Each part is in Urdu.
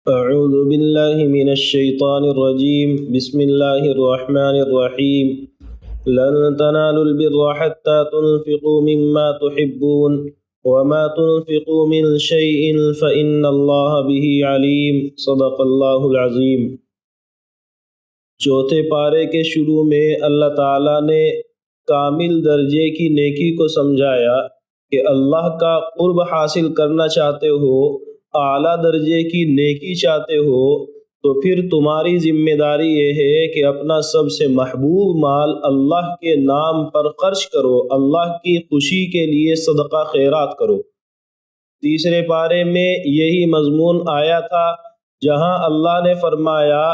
اعوذ باللہ من الشیطان الرجیم بسم اللہ الرحمن الرحیم لن تنالوا البر حتى تنفقوا مما تحبون وما تنفقوا من شيء فإن اللہ به علیم صدق اللہ العظیم۔ چوتھے پارے کے شروع میں اللہ تعالیٰ نے کامل درجے کی نیکی کو سمجھایا کہ اللہ کا قرب حاصل کرنا چاہتے ہو، اعلیٰ درجے کی نیکی چاہتے ہو تو پھر تمہاری ذمہ داری یہ ہے کہ اپنا سب سے محبوب مال اللہ کے نام پر خرچ کرو، اللہ کی خوشی کے لیے صدقہ خیرات کرو۔ تیسرے پارے میں یہی مضمون آیا تھا جہاں اللہ نے فرمایا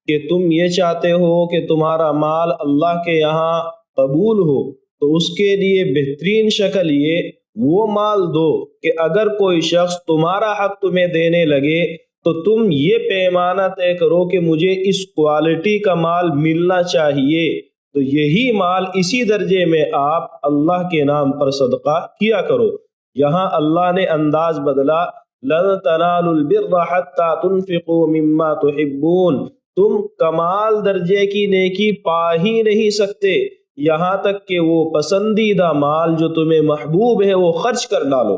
کہ تم یہ چاہتے ہو کہ تمہارا مال اللہ کے یہاں قبول ہو تو اس کے لیے بہترین شکل یہ وہ مال دو کہ اگر کوئی شخص تمہارا حق تمہیں دینے لگے تو تم یہ پیمانہ طے کرو کہ مجھے اس کوالٹی کا مال ملنا چاہیے، تو یہی مال اسی درجے میں آپ اللہ کے نام پر صدقہ کیا کرو۔ یہاں اللہ نے انداز بدلا، لن تنالوا البر حتى تنفقوا مما تحبون، تم کمال درجے کی نیکی پا ہی نہیں سکتے یہاں تک کہ وہ پسندیدہ مال جو تمہیں محبوب ہے وہ خرچ کر ڈالو۔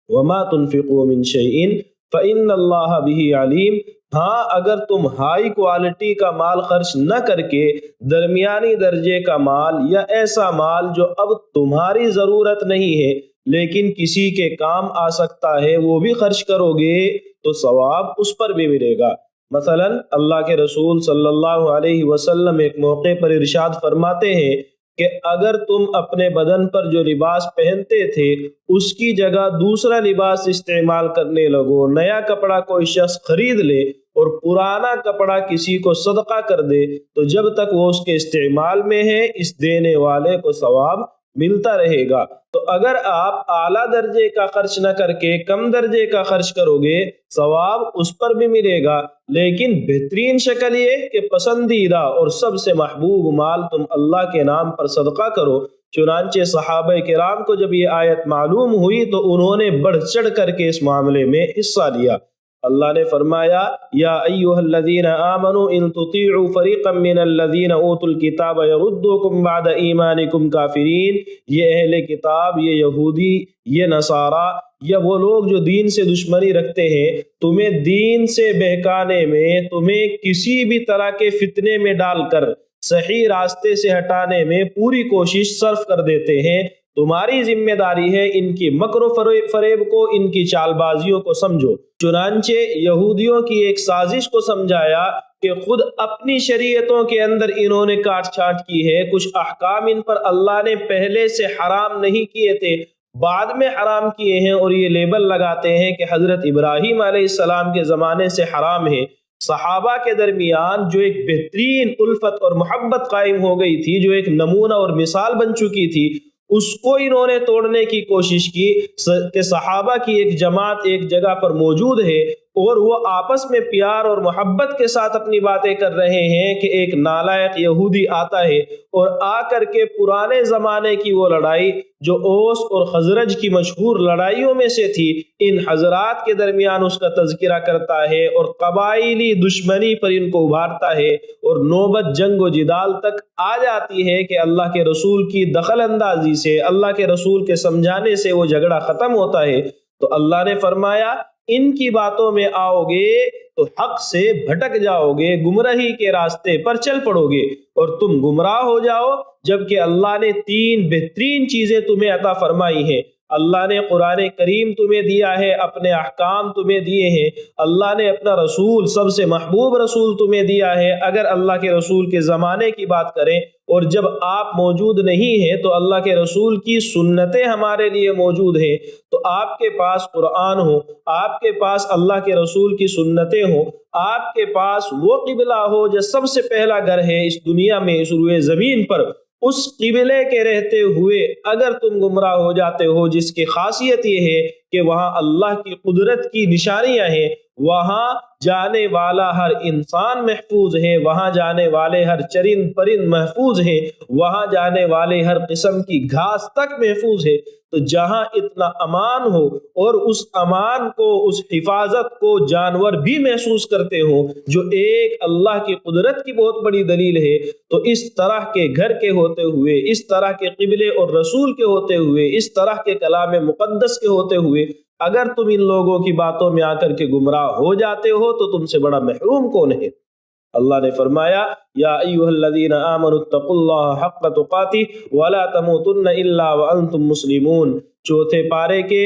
وما تنفقوا من شيء فإن اللہ به علیم، ہاں اگر تم ہائی کوالٹی کا مال خرچ نہ کر کے درمیانی درجے کا مال یا ایسا مال جو اب تمہاری ضرورت نہیں ہے لیکن کسی کے کام آ سکتا ہے وہ بھی خرچ کرو گے تو ثواب اس پر بھی ملے گا۔ مثلا اللہ کے رسول صلی اللہ علیہ وسلم ایک موقع پر ارشاد فرماتے ہیں کہ اگر تم اپنے بدن پر جو لباس پہنتے تھے اس کی جگہ دوسرا لباس استعمال کرنے لگو، نیا کپڑا کوئی شخص خرید لے اور پرانا کپڑا کسی کو صدقہ کر دے تو جب تک وہ اس کے استعمال میں ہے اس دینے والے کو ثواب ملتا رہے گا۔ تو اگر آپ اعلیٰ درجے کا خرچ نہ کر کے کم درجے کا خرچ کرو گے ثواب اس پر بھی ملے گا، لیکن بہترین شکل یہ کہ پسندیدہ اور سب سے محبوب مال تم اللہ کے نام پر صدقہ کرو۔ چنانچہ صحابہ کرام کو جب یہ آیت معلوم ہوئی تو انہوں نے بڑھ چڑھ کر کے اس معاملے میں حصہ لیا۔ اللہ نے فرمایا یا ایھا الذین آمنوا ان تطیعوا فریقا من الذین اوتوا الکتاب یردوکم بعد ایمانکم کافرین، یہ اہل کتاب، یہ یہودی، یہ نصارہ یا وہ لوگ جو دین سے دشمنی رکھتے ہیں تمہیں دین سے بہکانے میں، تمہیں کسی بھی طرح کے فتنے میں ڈال کر صحیح راستے سے ہٹانے میں پوری کوشش صرف کر دیتے ہیں۔ تمہاری ذمہ داری ہے ان کی مکر و فریب کو، ان کی چال بازیوں کو سمجھو۔ چنانچہ یہودیوں کی ایک سازش کو سمجھایا کہ خود اپنی شریعتوں کے اندر انہوں نے کاٹ چھانٹ کی ہے، کچھ احکام ان پر اللہ نے پہلے سے حرام نہیں کیے تھے بعد میں حرام کیے ہیں، اور یہ لیبل لگاتے ہیں کہ حضرت ابراہیم علیہ السلام کے زمانے سے حرام ہے۔ صحابہ کے درمیان جو ایک بہترین الفت اور محبت قائم ہو گئی تھی، جو ایک نمونہ اور مثال بن چکی تھی، اس کو انہوں نے توڑنے کی کوشش کی کہ صحابہ کی ایک جماعت ایک جگہ پر موجود ہے اور وہ آپس میں پیار اور محبت کے ساتھ اپنی باتیں کر رہے ہیں کہ ایک نالائق یہودی آتا ہے اور آ کر کے پرانے زمانے کی وہ لڑائی جو اوس اور خزرج کی مشہور لڑائیوں میں سے تھی، ان حضرات کے درمیان اس کا تذکرہ کرتا ہے اور قبائلی دشمنی پر ان کو ابھارتا ہے، اور نوبت جنگ و جدال تک آ جاتی ہے کہ اللہ کے رسول کی دخل اندازی سے، اللہ کے رسول کے سمجھانے سے وہ جھگڑا ختم ہوتا ہے۔ تو اللہ نے فرمایا ان کی باتوں میں آؤ گے تو حق سے بھٹک جاؤ گے، گمراہی کے راستے پر چل پڑو گے اور تم گمراہ ہو جاؤ، جبکہ اللہ نے تین بہترین چیزیں تمہیں عطا فرمائی ہیں۔ اللہ نے قرآن کریم تمہیں دیا ہے، اپنے احکام تمہیں دیے ہیں، اللہ نے اپنا رسول، سب سے محبوب رسول تمہیں دیا ہے۔ اگر اللہ کے رسول کے زمانے کی بات کریں اور جب آپ موجود نہیں ہیں تو اللہ کے رسول کی سنتیں ہمارے لیے موجود ہیں، تو آپ کے پاس قرآن ہو، آپ کے پاس اللہ کے رسول کی سنتیں ہوں، آپ کے پاس وہ قبلہ ہو جو سب سے پہلا گھر ہے اس دنیا میں، اس روئے زمین پر، اس قبلے کے رہتے ہوئے اگر تم گمراہ ہو جاتے ہو، جس کی خاصیت یہ ہے کہ وہاں اللہ کی قدرت کی نشانیاں ہیں، وہاں جانے والا ہر انسان محفوظ ہے، وہاں جانے والے ہر چرند پرند محفوظ ہیں، وہاں جانے والے ہر قسم کی گھاس تک محفوظ ہے۔ تو جہاں اتنا امان ہو اور اس امان کو، اس حفاظت کو جانور بھی محسوس کرتے ہوں، جو ایک اللہ کی قدرت کی بہت بڑی دلیل ہے، تو اس طرح کے گھر کے ہوتے ہوئے، اس طرح کے قبلے اور رسول کے ہوتے ہوئے، اس طرح کے کلام مقدس کے ہوتے ہوئے اگر تم ان لوگوں کی باتوں میں آ کر کے گمراہ ہو جاتے ہو تو تم سے بڑا محروم کون ہے؟ اللہ نے فرمایا یا ایھا الذین آمنوا اتقوا اللہ حق تقاتہ ولا تموتن الا وانتم مسلمون۔ چوتھے پارے کے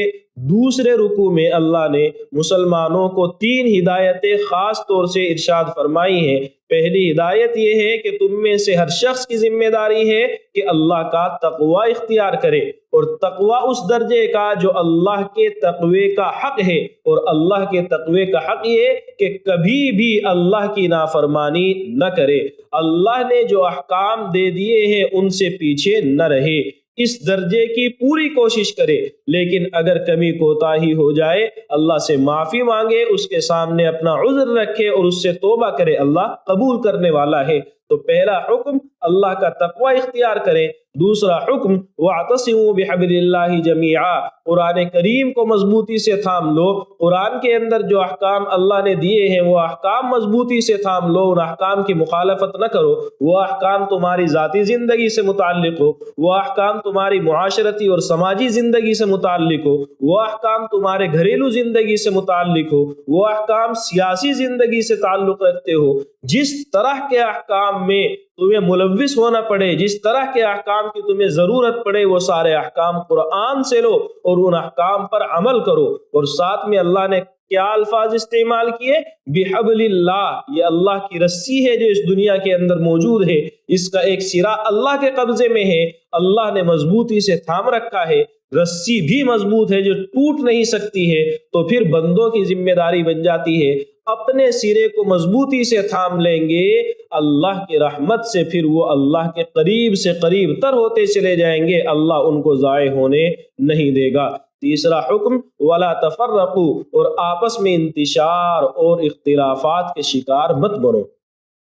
دوسرے رکوع میں اللہ نے مسلمانوں کو 3 ہدایتیں خاص طور سے ارشاد فرمائی ہیں۔ پہلی ہدایت یہ ہے کہ تم میں سے ہر شخص کی ذمہ داری ہے کہ اللہ کا تقوی اختیار کرے، اور تقوی اس درجے کا جو اللہ کے تقوی کا حق ہے، اور اللہ کے تقوی کا حق یہ کہ کبھی بھی اللہ کی نافرمانی نہ کرے، اللہ نے جو احکام دے دیے ہیں ان سے پیچھے نہ رہے، اس درجے کی پوری کوشش کرے۔ لیکن اگر کمی کوتاہی ہو جائے اللہ سے معافی مانگے، اس کے سامنے اپنا عذر رکھے اور اس سے توبہ کرے، اللہ قبول کرنے والا ہے۔ تو پہلا حکم اللہ کا تقوی اختیار کریں۔ دوسرا حکم وَاعْتَصِمُوا بِحَبْلِ اللَّهِ جَمِيعًا، قرآن کریم کو مضبوطی سے تھام لو۔ قرآن کے اندر جو احکام اللہ نے دیے ہیں وہ احکام مضبوطی سے تھام لو، ان احکام کی مخالفت نہ کرو۔ وہ احکام تمہاری ذاتی زندگی سے متعلق ہو، وہ احکام تمہاری معاشرتی اور سماجی زندگی سے متعلق ہو، وہ احکام تمہارے گھریلو زندگی سے متعلق ہو، وہ احکام سیاسی زندگی سے تعلق رکھتے ہو۔ جس طرح کے احکام میں تمہیں ملوث ہونا پڑے، جس طرح کے احکام کی تمہیں ضرورت پڑے، وہ سارے احکام قرآن سے لو اور ان احکام پر عمل کرو۔ اور ساتھ میں اللہ نے کیا الفاظ استعمال کیے؟ بحبل اللہ، یہ اللہ کی رسی ہے جو اس دنیا کے اندر موجود ہے، اس کا ایک سرا اللہ کے قبضے میں ہے، اللہ نے مضبوطی سے تھام رکھا ہے، رسی بھی مضبوط ہے جو ٹوٹ نہیں سکتی ہے۔ تو پھر بندوں کی ذمہ داری بن جاتی ہے اپنے سرے کو مضبوطی سے تھام لیں گے، اللہ کی رحمت سے پھر وہ اللہ کے قریب سے قریب تر ہوتے چلے جائیں گے، اللہ ان کو ضائع ہونے نہیں دے گا۔ تیسرا حکم ولا تفرقوا، اور آپس میں انتشار اور اختلافات کے شکار مت بنو،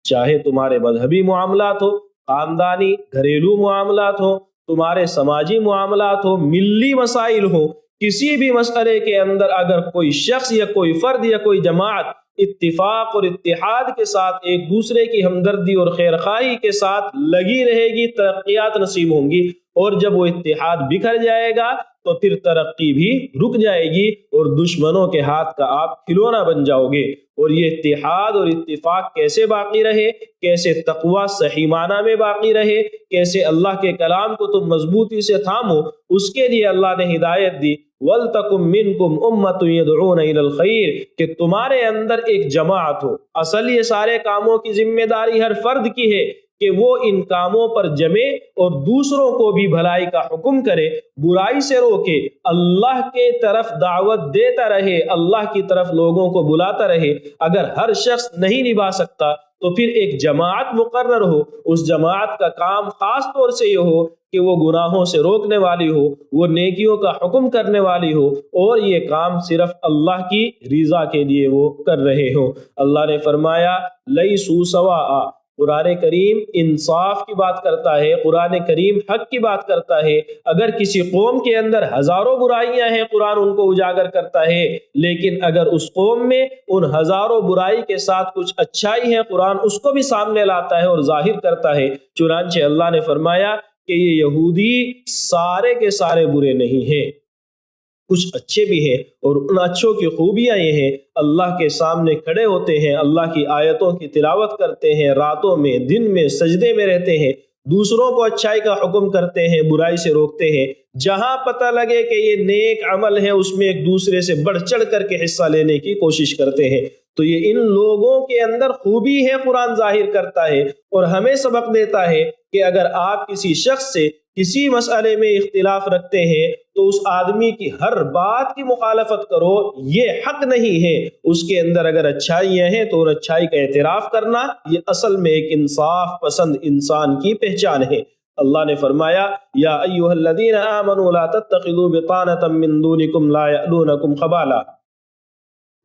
چاہے تمہارے مذہبی معاملات ہو، خاندانی گھریلو معاملات ہو، تمہارے سماجی معاملات ہو، ملی مسائل ہو، کسی بھی مسئلے کے اندر اگر کوئی شخص یا کوئی فرد یا کوئی جماعت اتفاق اور اتحاد کے ساتھ ایک دوسرے کی ہمدردی اور خیرخواہی کے ساتھ لگی رہے گی، ترقیات نصیب ہوں گی، اور جب وہ اتحاد بکھر جائے گا تو پھر ترقی بھی رک جائے گی اور دشمنوں کے ہاتھ کا آپ کھلونا بن جاؤ گے۔ اور یہ اتحاد اور اتفاق کیسے باقی رہے، کیسے تقوی صحیح معنی میں باقی رہے، کیسے اللہ کے کلام کو تم مضبوطی سے تھامو، اس کے لیے اللہ نے ہدایت دی وَلْتَكُمْ مِنْكُمْ أُمَّةٌ يَدْعُونَ إِلَى الْخَيْرِ، کہ تمہارے اندر ایک جماعت ہو۔ اصل یہ سارے کاموں کی ذمہ داری ہر فرد کی ہے کہ وہ ان کاموں پر جمے اور دوسروں کو بھی بھلائی کا حکم کرے، برائی سے روکے، اللہ کے طرف دعوت دیتا رہے، اللہ کی طرف لوگوں کو بلاتا رہے۔ اگر ہر شخص نہیں نبھا سکتا تو پھر ایک جماعت مقرر ہو، اس جماعت کا کام خاص طور سے یہ ہو کہ وہ گناہوں سے روکنے والی ہو، وہ نیکیوں کا حکم کرنے والی ہو، اور یہ کام صرف اللہ کی رضا کے لیے وہ کر رہے ہو۔ اللہ نے فرمایا لیسوا سواء، قرآن کریم انصاف کی بات کرتا ہے، قرآن کریم حق کی بات کرتا ہے۔ اگر کسی قوم کے اندر ہزاروں برائیاں ہیں قرآن ان کو اجاگر کرتا ہے، لیکن اگر اس قوم میں ان ہزاروں برائی کے ساتھ کچھ اچھائی ہے قرآن اس کو بھی سامنے لاتا ہے اور ظاہر کرتا ہے۔ چنانچہ اللہ نے فرمایا کہ یہ یہودی سارے کے سارے برے نہیں ہیں، کچھ اچھے بھی ہیں، اور ان اچھوں کی خوبیاں یہ ہیں اللہ کے سامنے کھڑے ہوتے ہیں، اللہ کی آیتوں کی تلاوت کرتے ہیں، راتوں میں دن میں سجدے میں رہتے ہیں، دوسروں کو اچھائی کا حکم کرتے ہیں، برائی سے روکتے ہیں، جہاں پتہ لگے کہ یہ نیک عمل ہے اس میں ایک دوسرے سے بڑھ چڑھ کر کے حصہ لینے کی کوشش کرتے ہیں۔ تو یہ ان لوگوں کے اندر خوبی ہے، قرآن ظاہر کرتا ہے اور ہمیں سبق دیتا ہے کہ اگر آپ کسی شخص سے کسی مسئلے میں اختلاف رکھتے ہیں تو اس آدمی کی ہر بات کی مخالفت کرو، یہ حق نہیں ہے۔ اس کے اندر اگر اچھائیاں ہیں تو ان اچھائی کا اعتراف کرنا یہ اصل میں ایک انصاف پسند انسان کی پہچان ہے۔ اللہ نے فرمایا یا ایھا الذین آمنوا لا تتخذوا بطانة من دونکم لا یألونکم خبالا،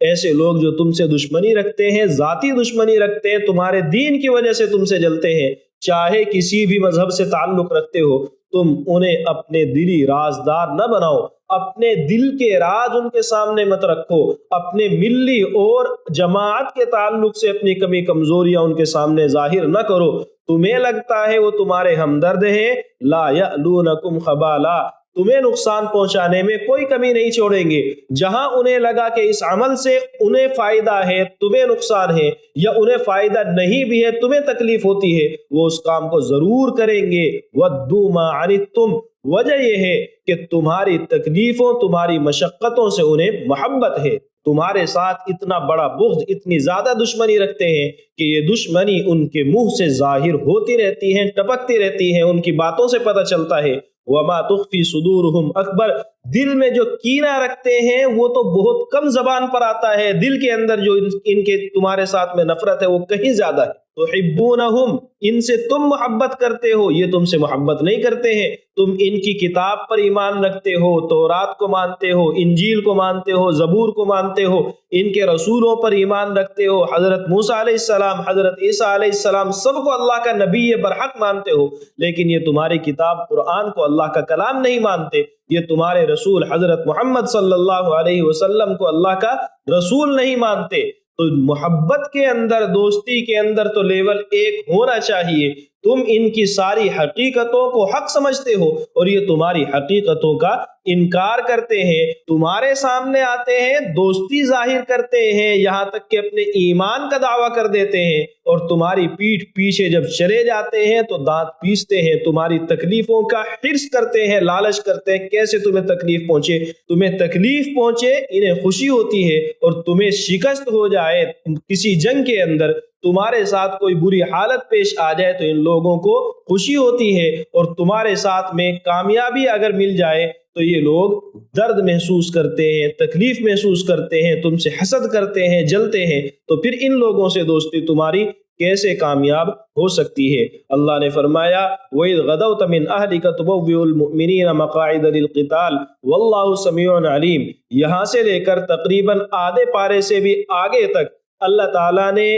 ایسے لوگ جو تم سے دشمنی رکھتے ہیں، ذاتی دشمنی رکھتے ہیں، تمہارے دین کی وجہ سے تم سے جلتے ہیں، چاہے کسی بھی مذہب سے تعلق رکھتے ہو، تم انہیں اپنے دلی رازدار نہ بناؤ، اپنے دل کے راز ان کے سامنے مت رکھو، اپنے ملی اور جماعت کے تعلق سے اپنی کمی کمزوریاں ان کے سامنے ظاہر نہ کرو۔ تمہیں لگتا ہے وہ تمہارے ہمدرد ہیں، لا یألونکم خبالا، تمہیں نقصان پہنچانے میں کوئی کمی نہیں چھوڑیں گے۔ جہاں انہیں لگا کہ اس عمل سے انہیں فائدہ ہے، تمہیں نقصان ہے، یا انہیں فائدہ نہیں بھی ہے، تمہیں تکلیف ہوتی ہے، وہ اس کام کو ضرور کریں گے۔ وَدُّوا مَا عَنِتُّمْ، وجہ یہ ہے کہ تمہاری تکلیفوں، تمہاری مشقتوں سے انہیں محبت ہے، تمہارے ساتھ اتنا بڑا بغض، اتنی زیادہ دشمنی رکھتے ہیں کہ یہ دشمنی ان کے منہ سے ظاہر ہوتی رہتی ہے، ٹپکتی رہتی ہے، ان کی باتوں سے پتہ چلتا ہے۔ وَمَا تُخْفِي صُدُورُهُمْ أَكْبَرُ، دل میں جو کینہ رکھتے ہیں وہ تو بہت کم زبان پر آتا ہے، دل کے اندر جو ان کے تمہارے ساتھ میں نفرت ہے وہ کہیں زیادہ ہے۔ تحبونہم، ان سے تم محبت کرتے ہو، یہ تم سے محبت نہیں کرتے ہیں۔ تم ان کی کتاب پر ایمان رکھتے ہو، تورات کو مانتے ہو، انجیل کو مانتے ہو، زبور کو مانتے ہو، ان کے رسولوں پر ایمان رکھتے ہو، حضرت موسیٰ علیہ السلام، حضرت عیسیٰ علیہ السلام، سب کو اللہ کا نبی برحق مانتے ہو، لیکن یہ تمہاری کتاب قرآن کو اللہ کا کلام نہیں مانتے، یہ تمہارے رسول حضرت محمد صلی اللہ علیہ وسلم کو اللہ کا رسول نہیں مانتے۔ تو محبت کے اندر، دوستی کے اندر تو لیول ایک ہونا چاہیے۔ تم ان کی ساری حقیقتوں کو حق سمجھتے ہو اور یہ تمہاری حقیقتوں کا انکار کرتے ہیں، تمہارے سامنے آتے ہیں، دوستی ظاہر کرتے ہیں، یہاں تک کہ اپنے ایمان کا دعویٰ کر دیتے ہیں، اور تمہاری پیٹھ پیچھے جب چلے جاتے ہیں تو دانت پیستے ہیں، تمہاری تکلیفوں کا حرص کرتے ہیں، لالچ کرتے ہیں کیسے تمہیں تکلیف پہنچے، تمہیں تکلیف پہنچے انہیں خوشی ہوتی ہے، اور تمہیں شکست ہو جائے کسی جنگ کے اندر، تمہارے ساتھ کوئی بری حالت پیش آ جائے تو ان لوگوں کو خوشی ہوتی ہے، اور تمہارے ساتھ میں کامیابی اگر مل جائے تو یہ لوگ درد محسوس کرتے ہیں، تکلیف محسوس کرتے ہیں، تم سے حسد کرتے ہیں، جلتے ہیں۔ تو پھر ان لوگوں سے دوستی تمہاری کیسے کامیاب ہو سکتی ہے؟ اللہ نے فرمایا وَإِذْ غَدَوْتَ مِنْ أَهْلِكَ تُبَوِّئُ الْمُؤْمِنِينَ مَقَاعِدَ لِلْقِتَالِ وَاللَّهُ سَمِيعٌ عَلِيمٌ، یہاں سے لے کر تقریباً آدھے پارے سے بھی آگے تک اللہ تعالیٰ نے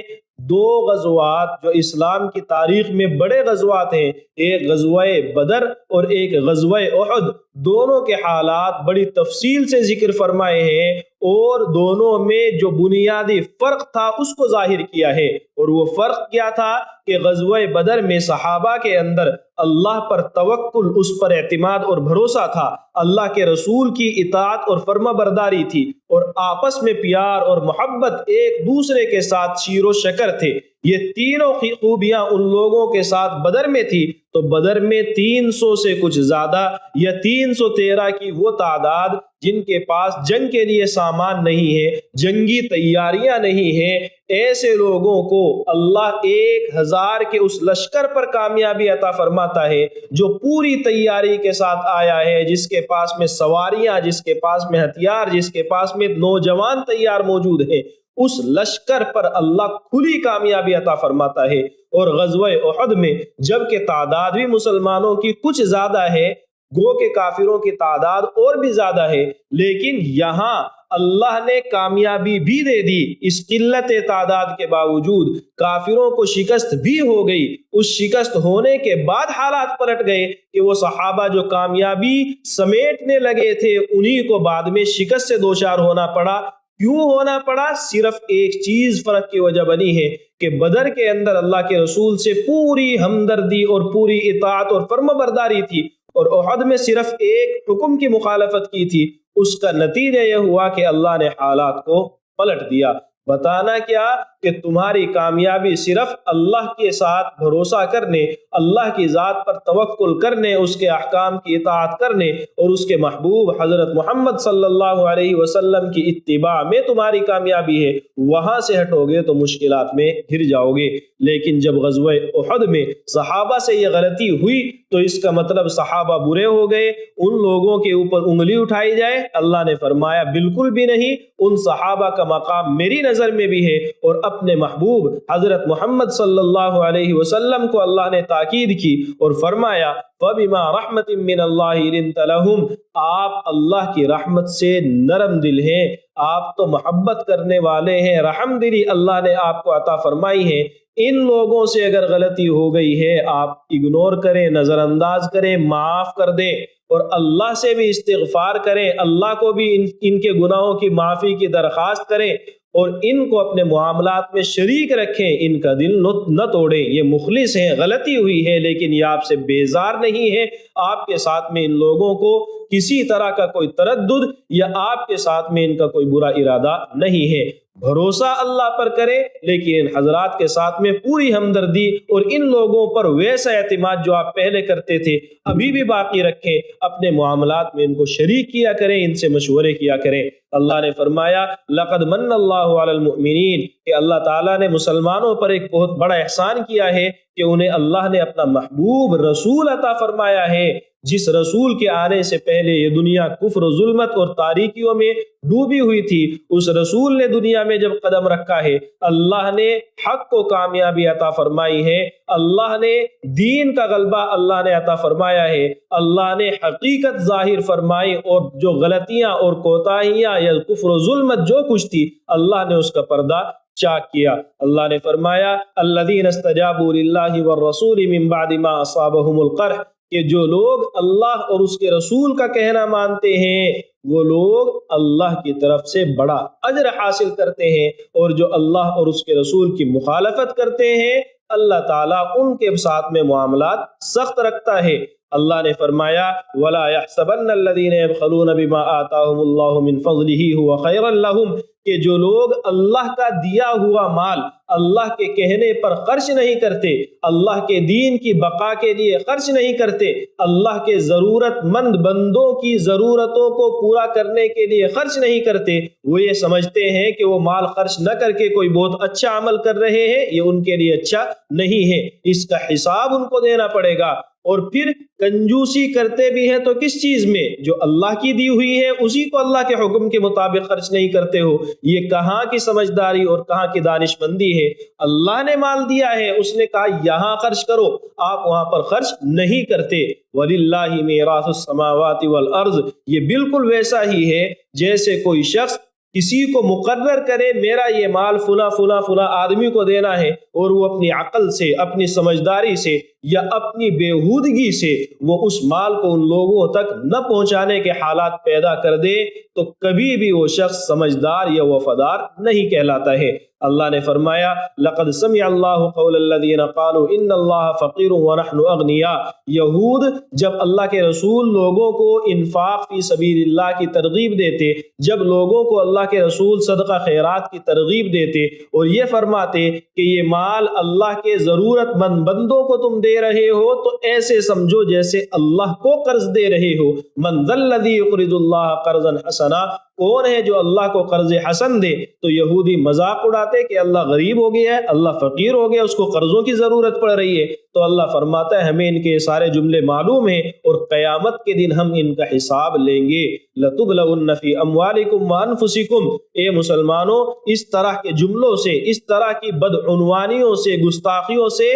دو غزوات جو اسلام کی تاریخ میں بڑے غزوات ہیں، ایک غزوہ بدر اور ایک غزوہ احد، دونوں کے حالات بڑی تفصیل سے ذکر فرمائے ہیں، اور دونوں میں جو بنیادی فرق تھا اس کو ظاہر کیا ہے۔ اور وہ فرق کیا تھا کہ غزوہ بدر میں صحابہ کے اندر اللہ پر توکل، اس پر اعتماد اور بھروسہ تھا، اللہ کے رسول کی اطاعت اور فرما برداری تھی، اور آپس میں پیار اور محبت، ایک دوسرے کے ساتھ شیر و شکر تھے۔ یہ تینوں خوبیاں ان لوگوں کے ساتھ بدر میں تھی، تو بدر میں 300 سے کچھ زیادہ یا 313 کی وہ تعداد جن کے پاس جنگ کے لیے سامان نہیں ہے، جنگی تیاریاں نہیں ہیں، ایسے لوگوں کو اللہ 1000 کے اس لشکر پر کامیابی عطا فرماتا ہے جو پوری تیاری کے ساتھ آیا ہے، جس کے پاس میں سواریاں، جس کے پاس میں ہتھیار، جس کے پاس میں نوجوان تیار موجود ہیں، اس لشکر پر اللہ کھلی کامیابی عطا فرماتا ہے۔ اور غزوہ احد میں جبکہ تعداد بھی مسلمانوں کی کچھ زیادہ ہے، گو کہ کافروں کی تعداد اور بھی زیادہ ہے، لیکن یہاں اللہ نے کامیابی بھی دے دی، اس قلت تعداد کے باوجود کافروں کو شکست بھی ہو گئی۔ اس شکست ہونے کے بعد حالات پلٹ گئے کہ وہ صحابہ جو کامیابی سمیٹنے لگے تھے انہی کو بعد میں شکست سے دوچار ہونا پڑا۔ کیوں ہونا پڑا؟ صرف ایک چیز فرق کی وجہ بنی ہے کہ بدر کے اندر اللہ کے رسول سے پوری ہمدردی اور پوری اطاعت اور فرما برداری تھی، اور احد میں صرف ایک حکم کی مخالفت کی تھی۔ اس کا نتیجہ یہ ہوا کہ اللہ نے حالات کو پلٹ دیا۔ بتانا کیا کہ تمہاری کامیابی صرف اللہ کے ساتھ بھروسہ کرنے، اللہ کی ذات پر توکل کرنے، اس کے احکام کی اطاعت کرنے اور اس کے محبوب حضرت محمد صلی اللہ علیہ وسلم کی اتباع میں تمہاری کامیابی ہے۔ وہاں سے ہٹو گے تو مشکلات میں گر جاؤ گے۔ لیکن جب غزوہ احد میں صحابہ سے یہ غلطی ہوئی تو اس کا مطلب صحابہ برے ہو گئے، ان لوگوں کے اوپر انگلی اٹھائی جائے؟ اللہ نے فرمایا بالکل بھی نہیں، ان صحابہ کا مقام میری نظر نظر میں بھی ہے، اور اپنے محبوب حضرت محمد صلی اللہ علیہ وسلم کو اللہ نے تاکید کی اور فرمایا فَبِمَا رَحْمَةٍ مِّنَ اللَّهِ لِنْتَ لَهُمْ، آپ اللہ کی رحمت سے نرم دل ہیں، آپ تو محبت کرنے والے ہیں، رحم دلی اللہ نے آپ کو عطا فرمائی ہے۔ ان لوگوں سے اگر غلطی ہو گئی ہے آپ اگنور کریں، نظر انداز کریں، معاف کر دیں، اور اللہ سے بھی استغفار کریں، اللہ کو بھی ان کے گناہوں کی معافی کی درخواست کریں، اور ان کو اپنے معاملات میں شریک رکھیں، ان کا دل نہ توڑیں۔ یہ مخلص ہیں، غلطی ہوئی ہے لیکن یہ آپ سے بیزار نہیں ہے، آپ کے ساتھ میں ان لوگوں کو کسی طرح کا کوئی تردد یا آپ کے ساتھ میں ان کا کوئی برا ارادہ نہیں ہے۔ بھروسہ اللہ پر کرے لیکن ان حضرات کے ساتھ میں پوری ہمدردی اور ان لوگوں پر ویسا اعتماد جو آپ پہلے کرتے تھے ابھی بھی باقی رکھیں، اپنے معاملات میں ان کو شریک کیا کریں، ان سے مشورے کیا کریں۔ اللہ نے فرمایا لَقَدْ مَنَّ اللَّهُ عَلَى الْمُؤْمِنِينَ، کہ اللہ تعالیٰ نے مسلمانوں پر ایک بہت بڑا احسان کیا ہے کہ انہیں اللہ نے اپنا محبوب رسول عطا فرمایا ہے، جس رسول کے آنے سے پہلے یہ دنیا کفر و ظلمت اور تاریکیوں میں ڈوبی ہوئی تھی۔ اس رسول نے دنیا میں جب قدم رکھا ہے، اللہ نے حق کو کامیابی عطا فرمائی ہے، اللہ نے دین کا غلبہ اللہ نے عطا فرمایا ہے، اللہ نے حقیقت ظاہر فرمائی، اور جو غلطیاں اور کوتاہیاں یا کفر و ظلمت جو کچھ تھی اللہ نے اس کا پردہ چاک کیا۔ اللہ نے فرمایا الذین استجابوا للہ والرسول من بعد ما اصابهم القرح، کہ جو لوگ اللہ اور اس کے رسول کا کہنا مانتے ہیں وہ لوگ اللہ کی طرف سے بڑا اجر حاصل کرتے ہیں، اور جو اللہ اور اس کے رسول کی مخالفت کرتے ہیں اللہ تعالیٰ ان کے ساتھ میں معاملات سخت رکھتا ہے۔ اللہ نے فرمایا وَلَا يَحْسَبَنَّ الَّذِينَ يَبْخَلُونَ بِمَا آتَاهُمُ اللَّهُ مِنْ فَضْلِهِ هُوَ خَيْرًا لَهُمْ، کہ جو لوگ اللہ کا دیا ہوا مال اللہ کے کہنے پر خرچ نہیں کرتے، اللہ کے دین کی بقا کے لیے خرچ نہیں کرتے، اللہ کے ضرورت مند بندوں کی ضرورتوں کو پورا کرنے کے لیے خرچ نہیں کرتے، وہ یہ سمجھتے ہیں کہ وہ مال خرچ نہ کر کے کوئی بہت اچھا عمل کر رہے ہیں، یہ ان کے لیے اچھا نہیں ہے، اس کا حساب ان کو دینا پڑے گا۔ اور پھر کنجوسی کرتے بھی ہیں تو کس چیز میں؟ جو اللہ کی دی ہوئی ہے اسی کو اللہ کے حکم کے مطابق خرچ نہیں کرتے ہو، یہ کہاں کی سمجھداری اور کہاں کی دانش مندی ہے؟ اللہ نے مال دیا ہے، اس نے کہا یہاں خرچ کرو، آپ وہاں پر خرچ نہیں کرتے۔ وَلِلَّهِ مِيرَاثُ السَّمَاوَاتِ وَالْأَرْضِ، یہ بالکل ویسا ہی ہے جیسے کوئی شخص کسی کو مقرر کرے میرا یہ مال فلاں فلاں فلاں آدمی کو دینا ہے، اور وہ اپنی عقل سے، اپنی سمجھداری سے یا اپنی بےہودگی سے وہ اس مال کو ان لوگوں تک نہ پہنچانے کے حالات پیدا کر دے تو کبھی بھی وہ شخص سمجھدار یا وفادار نہیں کہلاتا ہے۔ اللہ نے فرمایا لقد سمع اللہ قول الذین قالوا ان اللہ فقیر ونحن اغنیاء، یہود جب اللہ کے رسول لوگوں کو انفاق فی سبیل اللہ کی ترغیب دیتے، جب لوگوں کو اللہ کے رسول صدقہ خیرات کی ترغیب دیتے اور یہ فرماتے کہ یہ مال اللہ کے ضرورت مند بندوں کو تم دے رہے ہو تو ایسے سمجھو جیسے اللہ کو قرض دے رہے ہو۔ من ذا الذی یقرض اللہ قرضا حسنا، کون ہے جو اللہ کو قرض حسن دے؟ تو یہودی مذاق اڑاتے کہ اللہ غریب ہو گیا ہے، اللہ فقیر ہو گیا، اس کو قرضوں کی ضرورت پڑ رہی ہے۔ تو اللہ فرماتا ہے ہمیں ان کے سارے جملے معلوم ہیں اور قیامت کے دن ہم ان کا حساب لیں گے۔ لَتُبْلَوُنَّ فِي أَمْوَالِكُمْ وَأَنفُسِكُمْ، اے مسلمانوں اس طرح کے جملوں سے، اس طرح کی بدعنوانیوں سے، گستاخیوں سے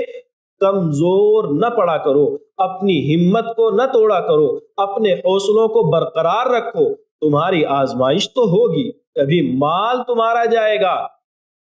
کمزور نہ پڑا کرو، اپنی ہمت کو نہ توڑا کرو، اپنے حوصلوں کو برقرار رکھو۔ تمہاری آزمائش تو ہوگی، کبھی مال تمہارا جائے گا،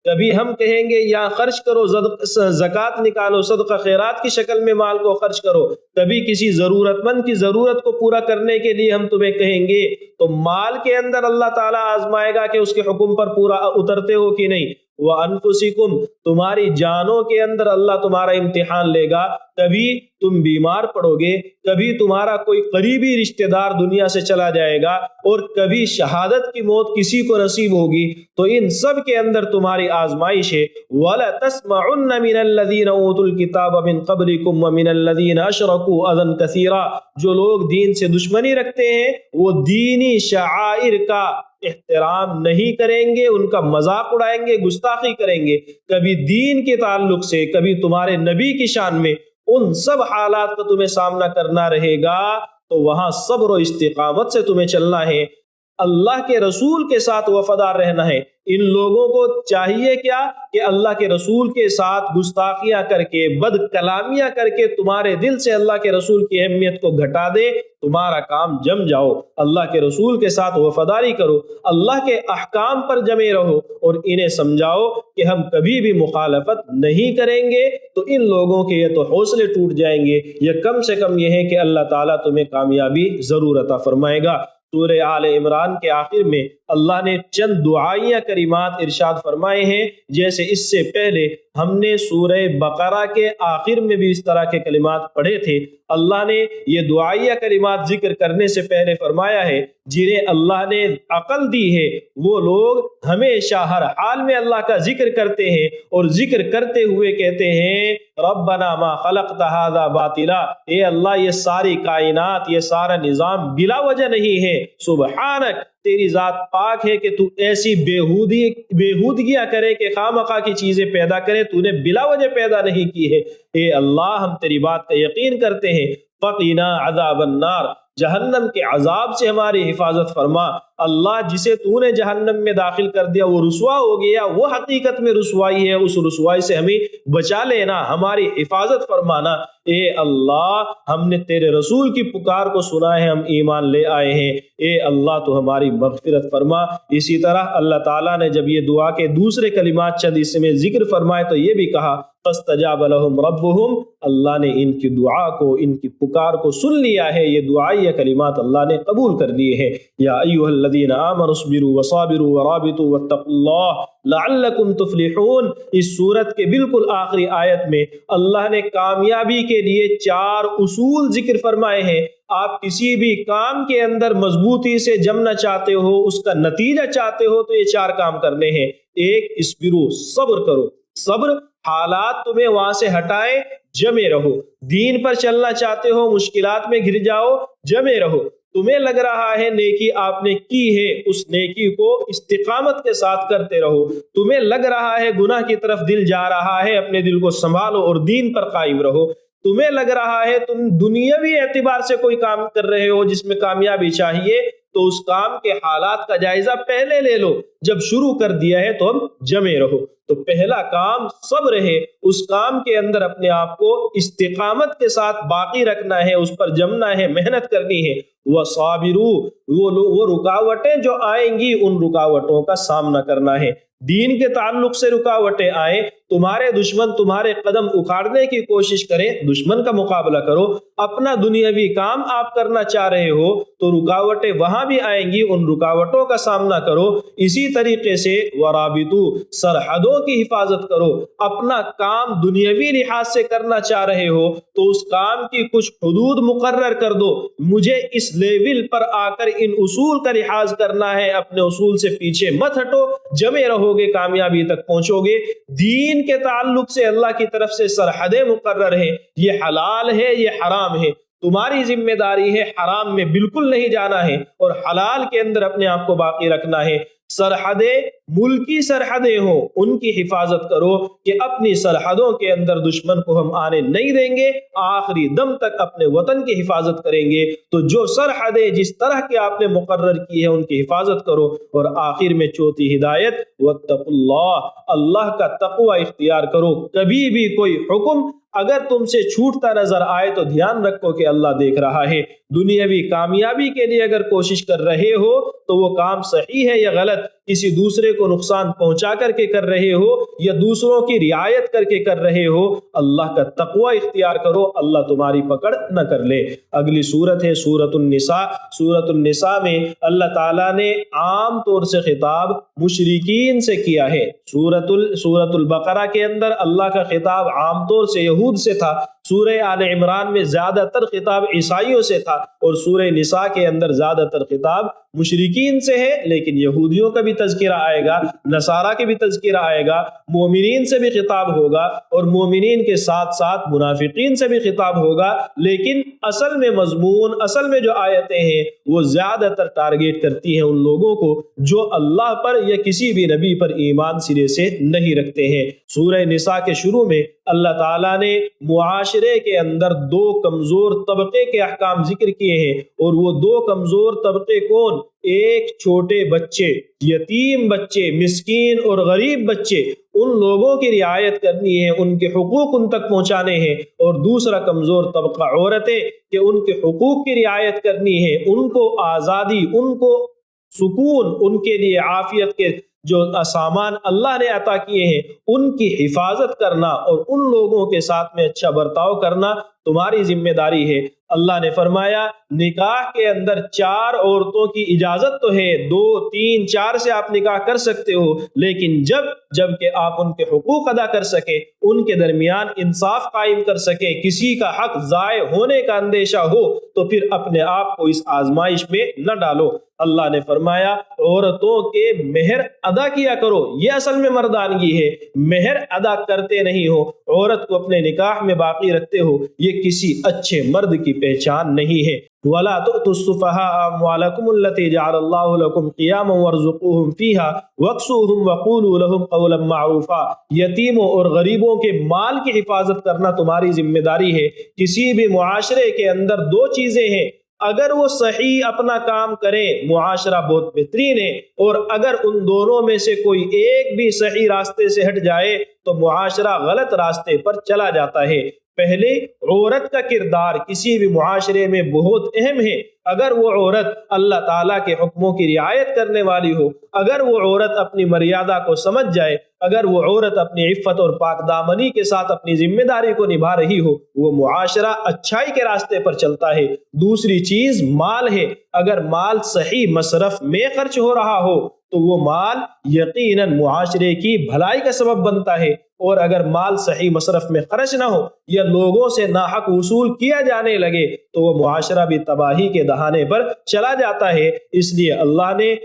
کبھی ہم کہیں گے یہاں خرچ کرو، زکوٰۃ نکالو، صدقہ خیرات کی شکل میں مال کو خرچ کرو، کبھی کسی ضرورت مند کی ضرورت کو پورا کرنے کے لیے ہم تمہیں کہیں گے، تو مال کے اندر اللہ تعالیٰ آزمائے گا کہ اس کے حکم پر پورا اترتے ہو کہ نہیں۔ وَأَنفُسِكُمْ، تمہاری جانوں کے اندر اللہ تمہارا امتحان لے گا، کبھی تم بیمار پڑو گے، کبھی تمہارا کوئی قریبی رشتہ دار دنیا سے چلا جائے گا، اور کبھی شہادت کی موت کسی کو نصیب ہوگی، تو ان سب کے اندر تمہاری آزمائش ہے۔ وَلَتَسْمَعُنَّ مِنَ الَّذِينَ أُوتُوا الْكِتَابَ مِنْ قَبْلِكُمْ وَمِنَ الَّذِينَ أَشْرَكُوا أَذًى كَثِيرًا، جو لوگ دین سے دشمنی رکھتے ہیں وہ دینی شعائر کا احترام نہیں کریں گے، ان کا مذاق اڑائیں گے، گستاخی کریں گے، کبھی دین کے تعلق سے، کبھی تمہارے نبی کی شان میں، ان سب حالات کا تمہیں سامنا کرنا رہے گا، تو وہاں صبر و استقامت سے تمہیں چلنا ہے۔ اللہ کے رسول کے ساتھ وفادار رہنا ہے۔ ان لوگوں کو چاہیے کیا کہ اللہ کے رسول کے ساتھ گستاخیاں کر کے، بد کلامیاں کر کے تمہارے دل سے اللہ کے رسول کی اہمیت کو گھٹا دے، تمہارا کام جم جاؤ۔ اللہ کے رسول کے ساتھ وفاداری کرو، اللہ کے احکام پر جمے رہو اور انہیں سمجھاؤ کہ ہم کبھی بھی مخالفت نہیں کریں گے۔ تو ان لوگوں کے یہ تو حوصلے ٹوٹ جائیں گے، یہ کم سے کم یہ ہے کہ اللہ تعالیٰ تمہیں کامیابی ضرور عطا فرمائے گا۔ سورہ آل عمران کے آخر میں اللہ نے چند دعائیہ کلمات ارشاد فرمائے ہیں، جیسے اس سے پہلے ہم نے سورہ بقرہ کے آخر میں بھی اس طرح کے کلمات پڑھے تھے۔ اللہ نے یہ دعائیہ کلمات ذکر کرنے سے پہلے فرمایا ہے جنہیں اللہ نے عقل دی ہے وہ لوگ ہمیشہ ہر حال میں اللہ کا ذکر کرتے ہیں اور ذکر کرتے ہوئے کہتے ہیں ربنا ما خلقت ھذا باطلا، اے اللہ یہ ساری کائنات، یہ سارا نظام بلا وجہ نہیں ہے، سبحانک، تیری ذات پاک ہے کہ تو ایسی بےہودگیاں کرے کہ خواہ کی چیزیں پیدا کرے، تو نے بلا وجہ پیدا نہیں کی ہے۔ اے اللہ ہم تیری بات کا یقین کرتے ہیں، فقنا عذاب النار، جہنم کے عذاب سے ہماری حفاظت فرما۔ اللہ جسے تو نے جہنم میں داخل کر دیا وہ رسوا ہو گیا، وہ حقیقت میں رسوائی ہے، اس رسوائی سے ہمیں بچا لینا، ہماری حفاظت فرمانا۔ اے اللہ ہم نے تیرے رسول کی پکار کو سنا ہے، ہم ایمان لے آئے ہیں، اے اللہ تو ہماری مغفرت فرما۔ اسی طرح اللہ تعالیٰ نے جب یہ دعا کے دوسرے کلمات چند اس میں ذکر فرمائے تو یہ بھی کہا فاستجاب لهم ربهم، اللہ نے ان کی دعا کو، ان کی پکار کو سن لیا ہے، یہ دعائیہ کلمات اللہ نے قبول کر لیے ہیں۔ یا ایھا الذین آمنوا اصبروا وصابروا ورابطوا واتقوا اللہ لعلکم تفلحون۔ اس سورت کے بالکل آخری آیت میں اللہ نے کامیابی کے لیے 4 اصول ذکر فرمائے ہیں۔ آپ کسی بھی کام کے اندر مضبوطی سے جمنا چاہتے ہو، اس کا نتیجہ چاہتے ہو تو یہ 4 کام کرنے ہیں۔ ایک، اسبرو، صبر کرو، صبر، حالات تمہیں وہاں سے ہٹائیں، جمے رہو۔ دین پر چلنا چاہتے ہو، مشکلات میں گر جاؤ، جمے رہو۔ تمہیں لگ رہا ہے نیکی آپ نے کی ہے، اس نیکی کو استقامت کے ساتھ کرتے رہو۔ تمہیں لگ رہا ہے گناہ کی طرف دل جا رہا ہے، اپنے دل کو سنبھالو اور دین پر قائم رہو۔ تمہیں لگ رہا ہے تم دنیاوی اعتبار سے کوئی کام کر رہے ہو جس میں کامیابی چاہیے، تو اس کام کے حالات کا جائزہ پہلے لے لو، جب شروع کر دیا ہے تو اب جمے رہو۔ تو پہلا کام صبر ہے، اس کام کے اندر اپنے آپ کو استقامت کے ساتھ باقی رکھنا ہے، اس پر جمنا ہے، محنت کرنی ہے۔ وَصَابِرُوا، وہ رکاوٹیں جو آئیں گی ان رکاوٹوں کا سامنا کرنا ہے۔ دین کے تعلق سے رکاوٹیں آئیں، تمہارے دشمن تمہارے قدم اکھاڑنے کی کوشش کریں، دشمن کا مقابلہ کرو۔ اپنا دنیاوی کام آپ کرنا چاہ رہے ہو تو رکاوٹیں وہاں بھی آئیں گی، ان رکاوٹوں کا سامنا کرو۔ اسی طریقے سے ورابطو، سرحدوں کی حفاظت کرو۔ اپنا کام دنیاوی لحاظ سے کرنا چاہ رہے ہو تو اس کام کی کچھ حدود مقرر کر دو، مجھے اس لیول پر آ کر ان اصول کا لحاظ کرنا ہے، اپنے اصول سے پیچھے مت ہٹو، جمے رہو گے، کامیابی تک پہنچو گے۔ دین کے تعلق سے اللہ کی طرف سے سرحدیں مقرر ہیں، یہ حلال ہے، یہ حرام ہے، تمہاری ذمہ داری ہے حرام میں بالکل نہیں جانا ہے اور حلال کے اندر اپنے آپ کو باقی رکھنا ہے۔ سرحدیں ملکی سرحدیں ہوں ان کی حفاظت کرو کہ اپنی سرحدوں کے اندر دشمن کو ہم آنے نہیں دیں گے، آخری دم تک اپنے وطن کی حفاظت کریں گے۔ تو جو سرحدیں جس طرح کے آپ نے مقرر کی ہے ان کی حفاظت کرو۔ اور آخر میں چوتھی ہدایت واتقوا اللہ، اللہ کا تقوی اختیار کرو۔ کبھی بھی کوئی حکم اگر تم سے چھوٹتا نظر آئے تو دھیان رکھو کہ اللہ دیکھ رہا ہے۔ دنیاوی کامیابی کے لیے اگر کوشش کر رہے ہو تو وہ کام صحیح ہے یا غلط، کسی دوسرے کو نقصان پہنچا کر کے کر رہے ہو یا دوسروں کی رعایت کر کے کر رہے ہو، اللہ کا تقوی اختیار کرو، اللہ تمہاری پکڑ نہ کر لے۔ اگلی سورت ہے سورۃ النساء۔ سورۃ النساء میں اللہ تعالیٰ نے عام طور سے خطاب مشرکین سے کیا ہے۔ سورۃ البقرہ کے اندر اللہ کا خطاب عام طور سے یہود سے تھا، سورہ آل عمران میں زیادہ تر خطاب عیسائیوں سے تھا، اور سورہ نساء کے اندر زیادہ تر خطاب مشرکین سے ہے، لیکن یہودیوں کا بھی تذکرہ آئے گا، نصارہ کے بھی تذکرہ آئے گا، مومنین سے بھی خطاب ہوگا، اور مومنین کے ساتھ ساتھ منافقین سے بھی خطاب ہوگا۔ لیکن اصل میں مضمون، اصل میں جو آیتیں ہیں وہ زیادہ تر ٹارگیٹ کرتی ہیں ان لوگوں کو جو اللہ پر یا کسی بھی نبی پر ایمان سرے سے نہیں رکھتے ہیں۔ سورہ نساء کے شروع میں اللہ تعالیٰ نے معاشرے کے اندر دو کمزور طبقے کے احکام ذکر کیے ہیں، اور وہ دو کمزور طبقے کون؟ ایک چھوٹے بچے، یتیم بچے، مسکین اور غریب بچے، ان لوگوں کی رعایت کرنی ہے، ان کے حقوق ان تک پہنچانے ہیں، اور دوسرا کمزور طبقہ عورتیں کہ ان کے حقوق کی رعایت کرنی ہے، ان کو آزادی، ان کو سکون، ان کے لیے عافیت کے جو سامان اللہ نے عطا کیے ہیں ان کی حفاظت کرنا اور ان لوگوں کے ساتھ میں اچھا برتاؤ کرنا تمہاری ذمہ داری ہے۔ اللہ نے فرمایا نکاح کے اندر 4 عورتوں کی اجازت تو ہے، 2 3 4 سے آپ نکاح کر سکتے ہو، لیکن جب کہ آپ ان کے حقوق ادا کر سکے، ان کے درمیان انصاف قائم کر سکے، کسی کا حق ضائع ہونے کا اندیشہ ہو تو پھر اپنے آپ کو اس آزمائش میں نہ ڈالو۔ اللہ نے فرمایا عورتوں کے مہر ادا کیا کرو، یہ اصل میں مردانگی ہے۔ مہر ادا کرتے نہیں ہو، عورت کو اپنے نکاح میں باقی رکھتے ہو، یہ کسی اچھے مرد کی پہچان نہیں ہے۔ وَلَا تُؤْتُوا السُّفَهَاءَ أَمْوَالَكُمُ الَّتِي جَعَلَ اللَّهُ لَكُمْ قِيَامًا وَارْزُقُوهُمْ فِيهَا وَاكْسُوهُمْ وَقُولُوا لَهُمْ قَوْلًا مَّعْرُوفًا۔ یتیموں اور غریبوں کے مال کی حفاظت کرنا تمہاری ذمہ داری ہے۔ کسی بھی معاشرے کے اندر 2 چیزیں ہیں، اگر وہ صحیح اپنا کام کریں معاشرہ بہت بہترین ہے، اور اگر ان دونوں میں سے کوئی ایک بھی صحیح راستے سے ہٹ جائے تو معاشرہ غلط راستے پر چلا جاتا ہے۔ پہلے عورت کا کردار کسی بھی معاشرے میں بہت اہم ہے۔ اگر وہ عورت اللہ تعالیٰ کے حکموں کی رعایت کرنے والی ہو، اگر وہ عورت اپنی مریادہ کو سمجھ جائے، اگر وہ عورت اپنی عفت اور پاک دامنی کے ساتھ اپنی ذمہ داری کو نبھا رہی ہو، وہ معاشرہ اچھائی کے راستے پر چلتا ہے۔ دوسری چیز مال ہے، اگر مال صحیح مصرف میں خرچ ہو رہا ہو تو وہ مال یقیناً معاشرے کی بھلائی کا سبب بنتا ہے، اور اگر مال صحیح مصرف میں خرچ نہ ہو یا لوگوں سے ناحق وصول کیا جانے لگے تو وہ معاشرہ بھی تباہی کے دہانے پر چلا جاتا ہے۔ اس لیے اللہ نے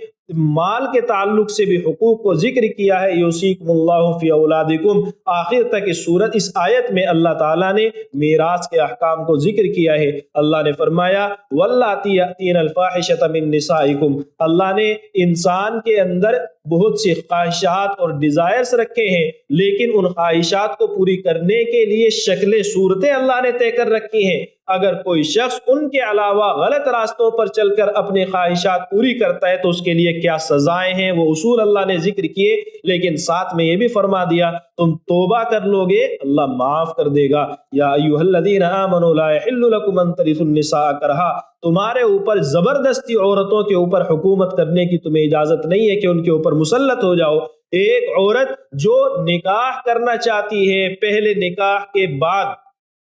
مال کے تعلق سے بھی حقوق کو ذکر کیا ہے، یوصیکم اللہ فی اولادکم، آخر تک اس آیت میں اللہ تعالیٰ نے میراث کے احکام کو ذکر کیا ہے۔ اللہ نے فرمایا واللاتی یأتین الفاحشۃ من نسائکم، اللہ نے انسان کے اندر بہت سی خواہشات اور ڈیزائرز رکھے ہیں، لیکن ان خواہشات کو پوری کرنے کے لیے شکلیں صورتیں اللہ نے طے کر رکھی ہیں۔ اگر کوئی شخص ان کے علاوہ غلط راستوں پر چل کر اپنی خواہشات پوری کرتا ہے تو اس کے لیے کیا سزائیں ہیں، وہ اصول اللہ نے ذکر کیے، لیکن ساتھ میں یہ بھی فرما دیا تم توبہ کر لو گے اللہ معاف کر دے گا۔ یا ایھا الذین آمنوا لا یحل لکم ان ترثوا النساء کرہا، تمہارے اوپر زبردستی عورتوں کے اوپر حکومت کرنے کی تمہیں اجازت نہیں ہے کہ ان کے اوپر مسلط ہو جاؤ۔ ایک عورت جو نکاح کرنا چاہتی ہے پہلے نکاح کے بعد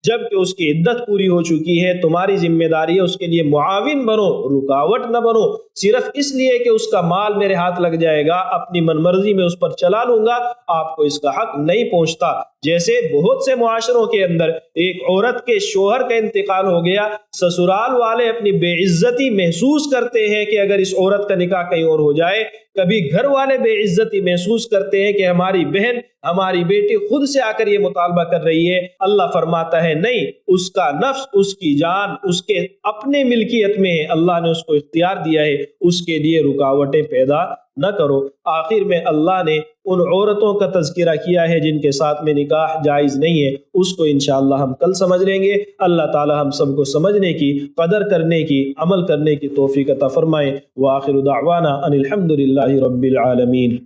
جب کہ اس کی عدت پوری ہو چکی ہے، تمہاری ذمہ داری ہے اس کے لیے معاون بنو، رکاوٹ نہ بنو۔ صرف اس لیے کہ اس کا مال میرے ہاتھ لگ جائے گا، اپنی من مرضی میں اس پر چلا لوں گا، آپ کو اس کا حق نہیں پہنچتا۔ جیسے بہت سے معاشروں کے اندر ایک عورت کے شوہر کا انتقال ہو گیا، سسرال والے اپنی بے عزتی محسوس کرتے ہیں کہ اگر اس عورت کا نکاح کہیں اور ہو جائے، کبھی گھر والے بے عزتی محسوس کرتے ہیں کہ ہماری بہن، ہماری بیٹی خود سے آ کر یہ مطالبہ کر رہی ہے۔ اللہ فرماتا ہے نہیں، اس کا نفس، اس کی جان اس کے اپنے ملکیت میں ہے، اللہ نے اس کو اختیار دیا ہے، اس کے لیے رکاوٹیں پیدا نہ کرو۔ آخر میں اللہ نے ان عورتوں کا تذکرہ کیا ہے جن کے ساتھ میں نکاح جائز نہیں ہے، اس کو انشاءاللہ ہم کل سمجھ لیں گے۔ اللہ تعالی ہم سب کو سمجھنے کی، قدر کرنے کی، عمل کرنے کی توفیق عطا فرمائے۔ وآخر دعوانا ان الحمد للہ رب العالمین۔